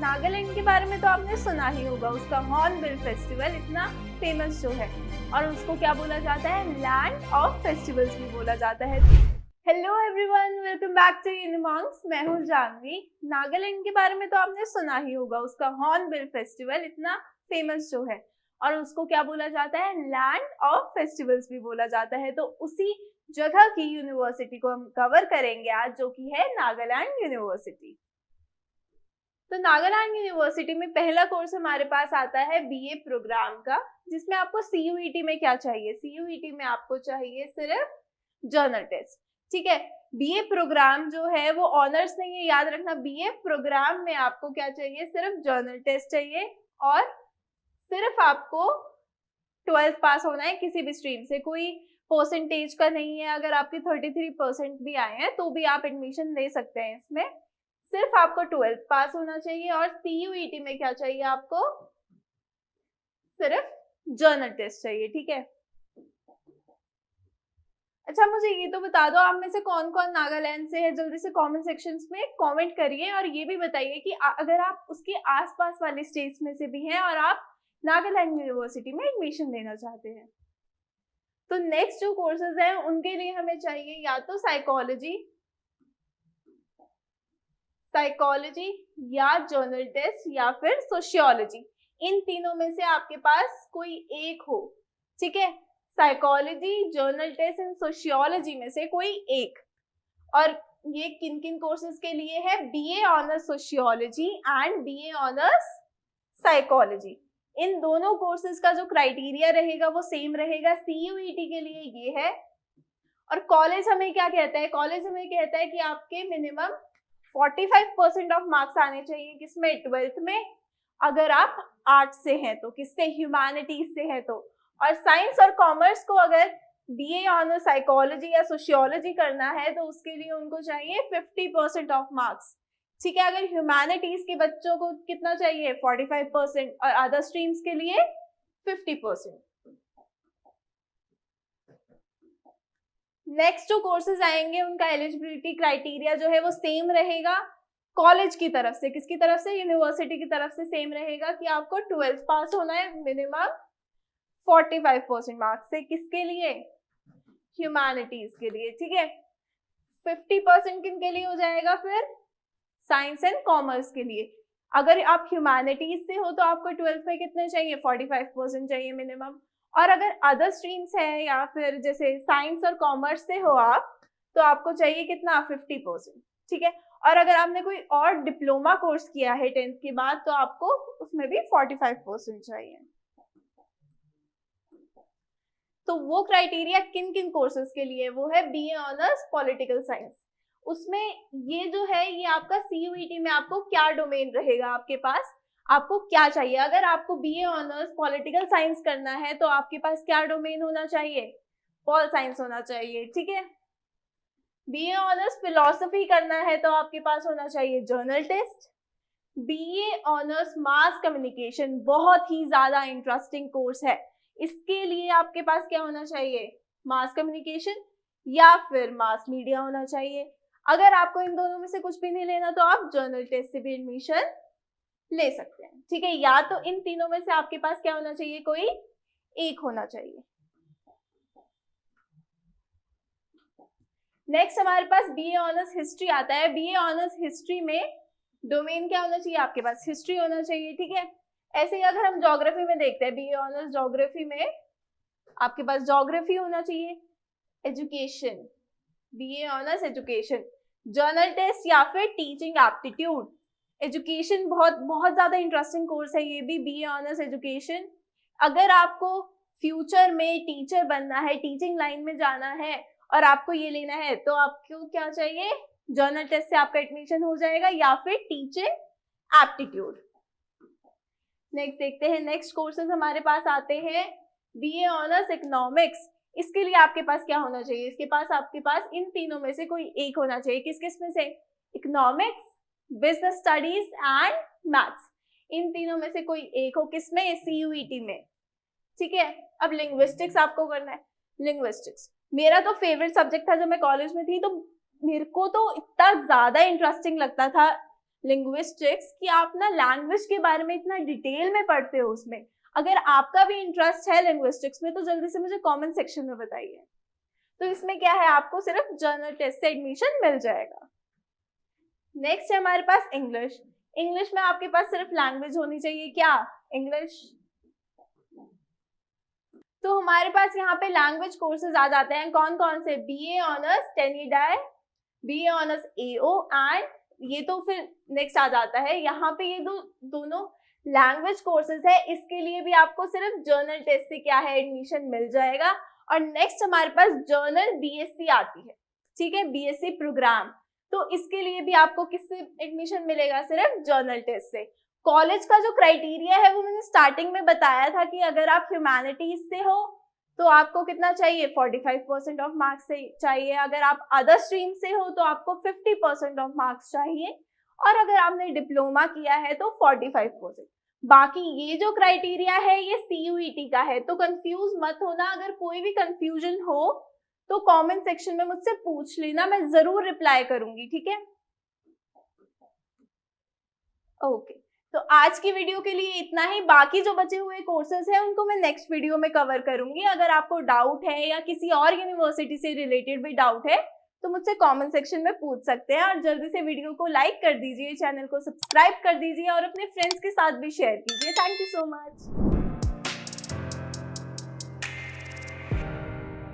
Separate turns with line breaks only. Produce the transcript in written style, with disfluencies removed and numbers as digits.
नागालैंड के बारे में तो आपने सुना ही होगा, उसका हॉर्नबिल फेस्टिवल इतना फेमस जो है, और उसको क्या बोला जाता है, लैंड ऑफ फेस्टिवल्स भी बोला जाता है। Hello everyone, welcome back to Unimonks. मैं हूँ जानवी। नागालैंड के बारे में तो आपने सुना ही होगा, उसका हॉर्नबिल फेस्टिवल इतना फेमस जो है, और उसको क्या बोला जाता है, लैंड ऑफ फेस्टिवल्स भी बोला जाता है। तो उसी जगह की यूनिवर्सिटी को हम कवर करेंगे आज, जो कि है नागालैंड यूनिवर्सिटी। तो नागालैंड यूनिवर्सिटी में पहला कोर्स हमारे पास आता है बीए प्रोग्राम का, जिसमें आपको सीयूईटी में क्या चाहिए, सीयूईटी में आपको चाहिए सिर्फ जर्नल टेस्ट। ठीक है, बीए प्रोग्राम जो है वो ऑनर्स नहीं है, याद रखना। बीए प्रोग्राम में आपको क्या चाहिए, सिर्फ जर्नल टेस्ट चाहिए, और सिर्फ आपको 12th पास होना है किसी भी स्ट्रीम से, कोई परसेंटेज का नहीं है। अगर आपके 33% भी आए हैं तो भी आप एडमिशन ले सकते हैं इसमें। सिर्फ आपको 12th पास होना चाहिए, और सीयूईटी में क्या चाहिए, आपको सिर्फ जर्नल टेस्ट चाहिए। ठीक है, अच्छा मुझे ये तो बता दो, आप में से कौन कौन नागालैंड से है, जल्दी से कमेंट सेक्शंस में कमेंट करिए, और ये भी बताइए कि अगर आप उसके आसपास वाले स्टेट्स में से भी हैं और आप नागालैंड यूनिवर्सिटी में एडमिशन लेना चाहते हैं। तो नेक्स्ट जो कोर्सेज हैं उनके लिए हमें चाहिए या तो साइकोलॉजी या जर्नल टेस्ट या फिर सोशियोलॉजी। इन तीनों में से आपके पास कोई एक हो। ठीक है, psychology, general test and sociology में से कोई एक। और ये किन किन कोर्सेज के लिए है, BA honours sociology and BA honours psychology. इन दोनों कोर्सेज का जो क्राइटेरिया रहेगा वो सेम रहेगा। सीयूईटी के लिए ये है, और कॉलेज हमें क्या कहता है, कॉलेज हमें कहता है कि आपके मिनिमम 45% ऑफ मार्क्स आने चाहिए, किसमें, 12th में। अगर आप आर्ट्स से हैं तो, किससे, ह्यूमैनिटीज से है तो, और साइंस और कॉमर्स को अगर बीए ऑनर साइकोलॉजी या सोशियोलॉजी करना है तो उसके लिए उनको चाहिए 50% ऑफ मार्क्स। ठीक है, अगर ह्यूमैनिटीज के बच्चों को कितना चाहिए, 45%, और अदर स्ट्रीम्स के लिए 50%। नेक्स्ट जो कोर्सेज आएंगे उनका एलिजिबिलिटी क्राइटेरिया जो है वो सेम रहेगा कॉलेज की तरफ से। किसकी तरफ से, यूनिवर्सिटी की तरफ से सेम रहेगा कि आपको 12th पास होना है मिनिमम 45% मार्क्स से। किसके लिए, ह्यूमैनिटीज के लिए। ठीक है, 50% किन के लिए हो जाएगा, फिर साइंस एंड कॉमर्स के लिए। अगर आप ह्यूमैनिटीज से हो तो आपको 12th में कितने चाहिए, 45% चाहिए मिनिमम। और अगर अदर स्ट्रीम्स है या फिर जैसे साइंस और कॉमर्स से हो आप, तो आपको चाहिए कितना, 50%। ठीक है, और अगर आपने कोई और डिप्लोमा कोर्स किया है 10th के बाद तो आपको उसमें भी 45% चाहिए। तो वो क्राइटेरिया किन किन कोर्सेज के लिए, वो है बीए ऑनर्स पॉलिटिकल साइंस। उसमें ये जो है, ये आपका सीयूईटी में आपको क्या डोमेन रहेगा, आपके पास आपको क्या चाहिए। अगर आपको बीए ऑनर्स पॉलिटिकल साइंस करना है तो आपके पास क्या डोमेन होना चाहिए, पॉल साइंस होना चाहिए। ठीक है, बीए ऑनर्स फिलॉसफी करना है तो आपके पास होना चाहिए general test. BA honours mass communication बहुत ही ज्यादा इंटरेस्टिंग कोर्स है, इसके लिए आपके पास क्या होना चाहिए, मास कम्युनिकेशन या फिर मास मीडिया होना चाहिए। अगर आपको इन दोनों में से कुछ भी नहीं लेना तो आप जर्नल टेस्ट से भी एडमिशन ले सकते हैं। ठीक है, या तो इन तीनों में से आपके पास क्या होना चाहिए, कोई एक होना चाहिए। नेक्स्ट हमारे पास बीए ऑनर्स हिस्ट्री आता है। बीए ऑनर्स हिस्ट्री में डोमेन क्या होना चाहिए, आपके पास हिस्ट्री होना चाहिए। ठीक है, ऐसे ही अगर हम ज्योग्राफी में देखते हैं, बीए ऑनर्स ज्योग्राफी में आपके पास ज्योग्राफी होना चाहिए। Education, BA honours education, general test या फिर टीचिंग एप्टीट्यूड। एजुकेशन बहुत ज्यादा इंटरेस्टिंग कोर्स है ये भी, बीए ऑनर्स एजुकेशन। अगर आपको फ्यूचर में टीचर बनना है, टीचिंग लाइन में जाना है और आपको ये लेना है तो आपको क्या चाहिए, जर्नल टेस्ट से आपका एडमिशन हो जाएगा या फिर टीचिंग एप्टीट्यूड। नेक्स्ट देखते हैं, नेक्स्ट कोर्सेज हमारे पास आते हैं बीए ऑनर्स इकोनॉमिक्स। इसके लिए आपके पास क्या होना चाहिए, इसके पास आपके पास इन तीनों में से कोई एक होना चाहिए। किस किस में से, economics, business studies and maths. इन तीनों में से कोई एक हो, किसमें, सीयूईटी में। ठीक है, अब लिंग्विस्टिक्स आपको करना है। लिंग्विस्टिक्स मेरा तो फेवरेट सब्जेक्ट था जब मैं कॉलेज में थी, तो मेरे को तो इतना ज्यादा इंटरेस्टिंग लगता था लिंग्विस्टिक्स कि आप ना लैंग्वेज के बारे में इतना डिटेल में पढ़ते हो उसमें। अगर आपका भी इंटरेस्ट है लिंग्विस्टिक्स में तो जल्दी से मुझे कमेंट सेक्शन में बताइए। तो इसमें क्या है, आपको सिर्फ जर्नल टेस्ट से एडमिशन मिल जाएगा। नेक्स्ट है हमारे पास इंग्लिश। इंग्लिश में आपके पास सिर्फ लैंग्वेज होनी चाहिए, क्या, इंग्लिश। तो हमारे पास यहाँ पे लैंग्वेज कोर्सेज आ जाते हैं, कौन कौन से, बीए ऑनर्स टेनिडाई, बीए ऑनर्स एओ एंड ये तो फिर नेक्स्ट आ जाता है। यहाँ पे ये दोनों लैंग्वेज कोर्सेज है, इसके लिए भी आपको सिर्फ जर्नल टेस्ट से क्या है एडमिशन मिल जाएगा। और नेक्स्ट हमारे पास जर्नल बीएससी आती है, ठीक है, बीएससी प्रोग्राम। तो इसके लिए भी आपको किससे एडमिशन मिलेगा, सिर्फ जर्नल टेस्ट से। कॉलेज का जो क्राइटेरिया है वो मैंने स्टार्टिंग में बताया था कि अगर आप ह्यूमैनिटीज से हो तो आपको कितना चाहिए, 45% ऑफ मार्क्स से चाहिए। अगर आप अदर स्ट्रीम से हो तो आपको 50% ऑफ मार्क्स चाहिए, और अगर आपने डिप्लोमा किया है तो 45%। बाकी ये जो क्राइटेरिया है ये CUET का है, तो कंफ्यूज मत होना। अगर कोई भी कंफ्यूजन हो तो कमेंट सेक्शन में मुझसे पूछ लेना, मैं जरूर रिप्लाई करूंगी, ठीक है। ओके, तो आज की वीडियो के लिए इतना ही। बाकी जो बचे हुए कोर्सेज हैं उनको मैं नेक्स्ट वीडियो में कवर करूंगी। अगर आपको डाउट है या किसी और यूनिवर्सिटी से रिलेटेड भी डाउट है तो मुझसे कमेंट सेक्शन में पूछ सकते हैं। और जल्दी से वीडियो को लाइक कर दीजिए, चैनल को सब्सक्राइब कर दीजिए और अपने फ्रेंड्स के साथ भी शेयर कीजिए। Thank you so much.